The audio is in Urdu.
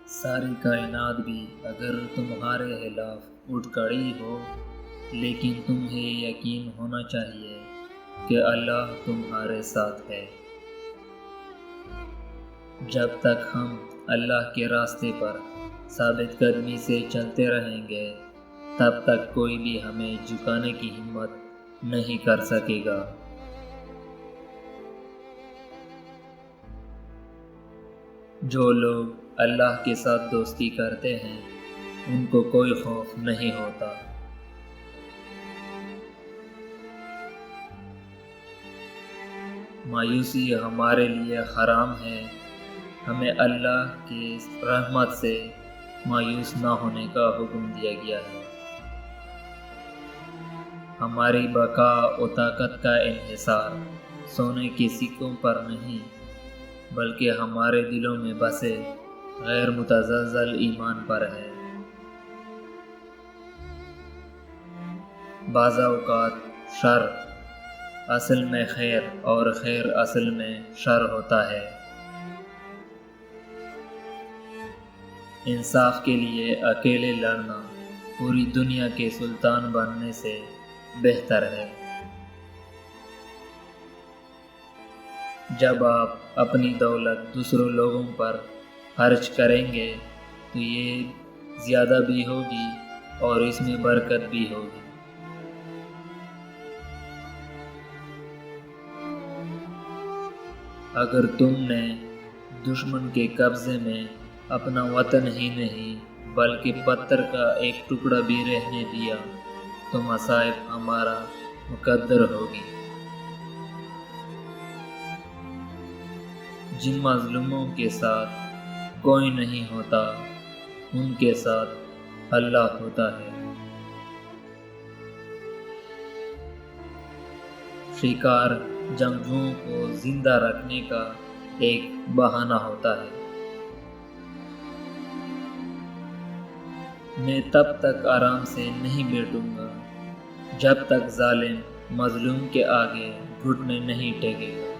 ساری کائنات بھی اگر تمہارے خلاف اٹھ کھڑی ہو، لیکن تمہیں یقین ہونا چاہیے کہ اللہ تمہارے ساتھ ہے۔ جب تک ہم اللہ کے راستے پر ثابت قدمی سے چلتے رہیں گے، تب تک کوئی بھی ہمیں جھکانے کی ہمت نہیں کر سکے گا۔ جو لوگ اللہ کے ساتھ دوستی کرتے ہیں، ان کو کوئی خوف نہیں ہوتا۔ مایوسی ہمارے لیے حرام ہے۔ ہمیں اللہ کی رحمت سے مایوس نہ ہونے کا حکم دیا گیا ہے۔ ہماری بقا و طاقت کا انحصار سونے کے سکوں پر نہیں، بلکہ ہمارے دلوں میں بسے غیر متزلزل ایمان پر ہے۔ بعض اوقات شر اصل میں خیر اور خیر اصل میں شر ہوتا ہے۔ انصاف کے لیے اکیلے لڑنا پوری دنیا کے سلطان بننے سے بہتر ہے۔ جب آپ اپنی دولت دوسروں لوگوں پر خرچ کریں گے تو یہ زیادہ بھی ہوگی اور اس میں برکت بھی ہوگی۔ اگر تم نے دشمن کے قبضے میں اپنا وطن ہی نہیں بلکہ پتھر کا ایک ٹکڑا بھی رہنے دیا تو مصائب ہمارا مقدر ہوگی۔ جن مظلوموں کے ساتھ کوئی نہیں ہوتا، ان کے ساتھ اللہ ہوتا ہے۔ شکار جنگجوؤں کو زندہ رکھنے کا ایک بہانہ ہوتا ہے۔ میں تب تک آرام سے نہیں بیٹھوں گا جب تک ظالم مظلوم کے آگے گھٹنے نہیں ٹیکے گا۔